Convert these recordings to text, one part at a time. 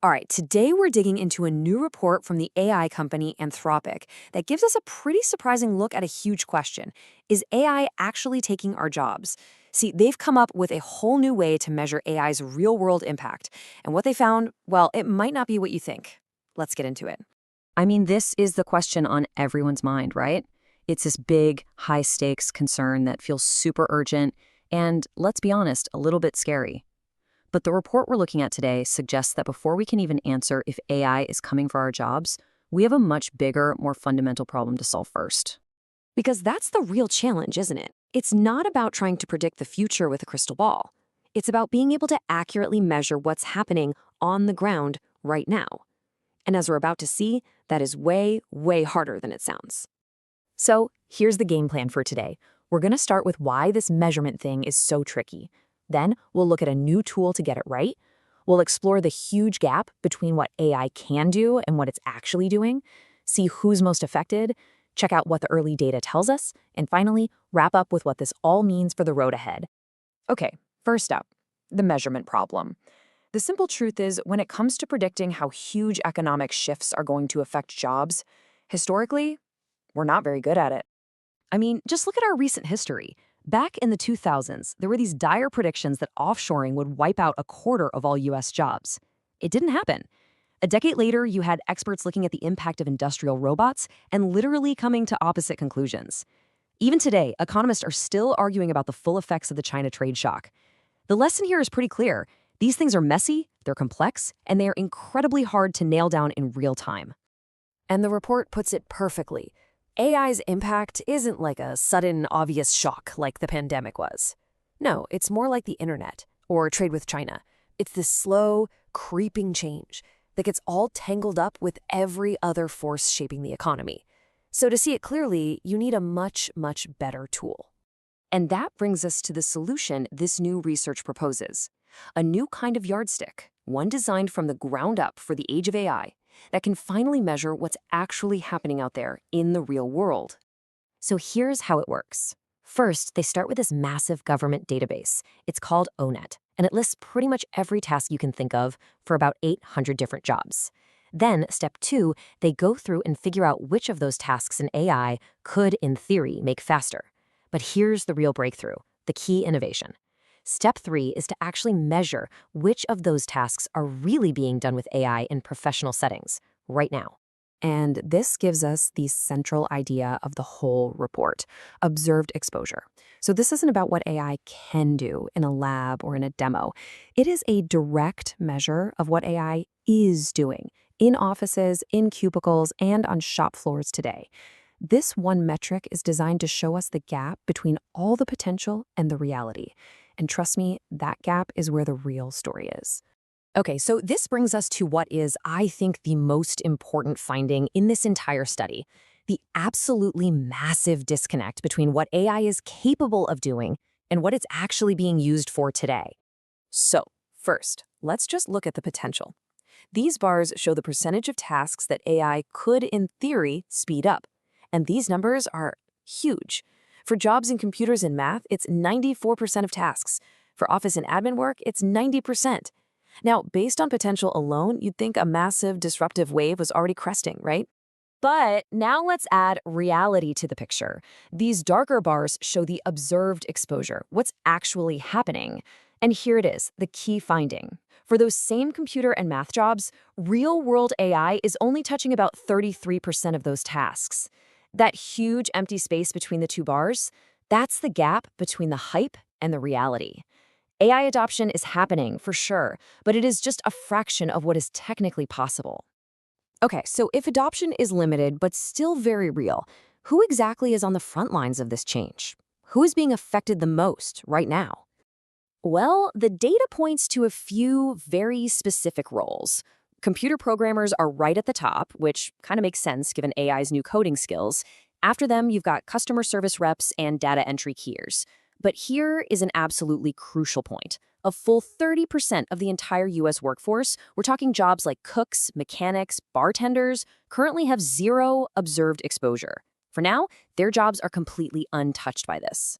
All right, today we're digging into a new report from the AI company Anthropic that gives us a pretty surprising look at a huge question. Is AI actually taking our jobs? See, they've come up with a whole new way to measure AI's real-world impact. And what they found, well, it might not be what you think. Let's get into it. I mean, this is the question on everyone's mind, right? It's this big, high-stakes concern that feels super urgent and, let's be honest, a little bit scary. But the report we're looking at today suggests that before we can even answer if AI is coming for our jobs, we have a much bigger, more fundamental problem to solve first. Because that's the real challenge, isn't it? It's not about trying to predict the future with a crystal ball. It's about being able to accurately measure what's happening on the ground right now. And as we're about to see, that is way, way harder than it sounds. So here's the game plan for today. We're going to start with why this measurement thing is so tricky. Then we'll look at a new tool to get it right. We'll explore the huge gap between what AI can do and what it's actually doing, see who's most affected, check out what the early data tells us, and finally, wrap up with what this all means for the road ahead. Okay, first up, the measurement problem. The simple truth is, when it comes to predicting how huge economic shifts are going to affect jobs, historically, we're not very good at it. I mean, just look at our recent history. Back in the 2000s, there were these dire predictions that offshoring would wipe out a quarter of all US jobs. It didn't happen. A decade later, you had experts looking at the impact of industrial robots and literally coming to opposite conclusions. Even today, economists are still arguing about the full effects of the China trade shock. The lesson here is pretty clear. These things are messy, they're complex, and they are incredibly hard to nail down in real time. And the report puts it perfectly. AI's impact isn't like a sudden, obvious shock like the pandemic was. No, it's more like the internet or trade with China. It's this slow, creeping change that gets all tangled up with every other force shaping the economy. So to see it clearly, you need a much, much better tool. And that brings us to the solution this new research proposes. A new kind of yardstick, one designed from the ground up for the age of AI, that can finally measure what's actually happening out there in the real world. So here's how it works. First, they start with this massive government database. It's called ONET, and it lists pretty much every task you can think of for about 800 different jobs. Then, step 2, they go through and figure out which of those tasks in AI could, in theory, make faster. But here's the real breakthrough, the key innovation. Step 3 is to actually measure which of those tasks are really being done with AI in professional settings right now. And this gives us the central idea of the whole report, observed exposure. So this isn't about what AI can do in a lab or in a demo. It is a direct measure of what AI is doing in offices, in cubicles, and on shop floors today. This one metric is designed to show us the gap between all the potential and the reality. And trust me, that gap is where the real story is. Okay, so this brings us to what is, I think, the most important finding in this entire study: the absolutely massive disconnect between what AI is capable of doing and what it's actually being used for today. So, first, let's just look at the potential. These bars show the percentage of tasks that AI could, in theory, speed up. And these numbers are huge. For jobs in computers and math, it's 94% of tasks. For office and admin work, it's 90%. Now, based on potential alone, you'd think a massive disruptive wave was already cresting, right? But now let's add reality to the picture. These darker bars show the observed exposure, what's actually happening. And here it is, the key finding. For those same computer and math jobs, real-world AI is only touching about 33% of those tasks. That huge empty space between the two bars, that's the gap between the hype and the reality. AI adoption is happening, for sure, but it is just a fraction of what is technically possible. Okay, so if adoption is limited but still very real, who exactly is on the front lines of this change? Who is being affected the most right now? Well, the data points to a few very specific roles. Computer programmers are right at the top, which kind of makes sense given AI's new coding skills. After them, you've got customer service reps and data entry keyers. But here is an absolutely crucial point. A full 30% of the entire US workforce, we're talking jobs like cooks, mechanics, bartenders, currently have zero observed exposure. For now, their jobs are completely untouched by this.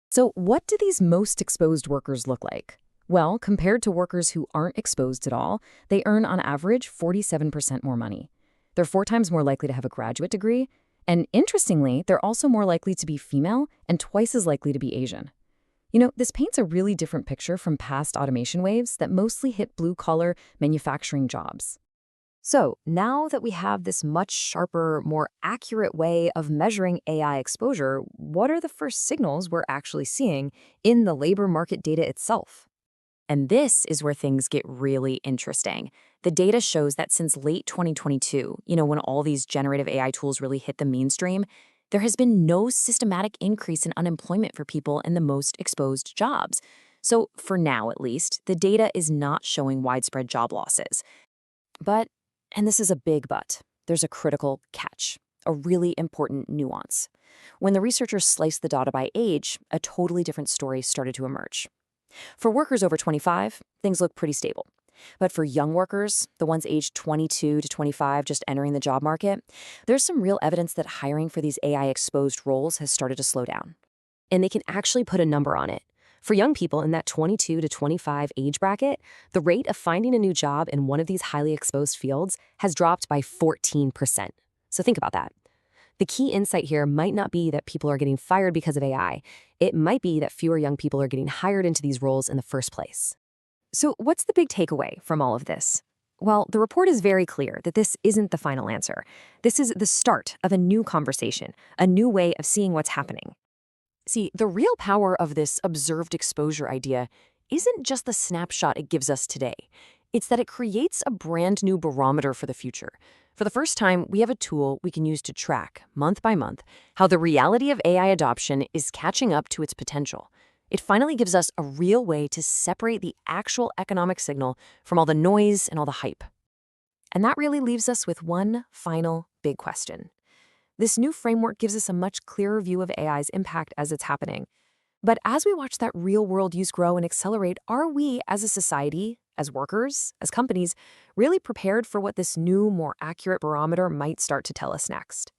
So what do these most exposed workers look like? Well, compared to workers who aren't exposed at all, they earn on average 47% more money. They're 4 times more likely to have a graduate degree, and interestingly, they're also more likely to be female and twice as likely to be Asian. This paints a really different picture from past automation waves that mostly hit blue-collar manufacturing jobs. So, now that we have this much sharper, more accurate way of measuring AI exposure, what are the first signals we're actually seeing in the labor market data itself? And this is where things get really interesting. The data shows that since late 2022, when all these generative AI tools really hit the mainstream, there has been no systematic increase in unemployment for people in the most exposed jobs. So, for now at least, the data is not showing widespread job losses. But, and this is a big but, there's a critical catch, a really important nuance. When the researchers sliced the data by age, a totally different story started to emerge. For workers over 25, things look pretty stable. But for young workers, the ones aged 22 to 25 just entering the job market, there's some real evidence that hiring for these AI-exposed roles has started to slow down. And they can actually put a number on it. For young people in that 22 to 25 age bracket, the rate of finding a new job in one of these highly exposed fields has dropped by 14%. So think about that. The key insight here might not be that people are getting fired because of AI. It might be that fewer young people are getting hired into these roles in the first place. So what's the big takeaway from all of this? Well, the report is very clear that this isn't the final answer. This is the start of a new conversation, a new way of seeing what's happening. See, the real power of this observed exposure idea isn't just the snapshot it gives us today. It's that it creates a brand new barometer for the future. For the first time, we have a tool we can use to track, month by month, how the reality of AI adoption is catching up to its potential. It finally gives us a real way to separate the actual economic signal from all the noise and all the hype. And that really leaves us with one final big question. This new framework gives us a much clearer view of AI's impact as it's happening. But as we watch that real-world use grow and accelerate, are we, as a society, as workers, as companies, really prepared for what this new, more accurate barometer might start to tell us next?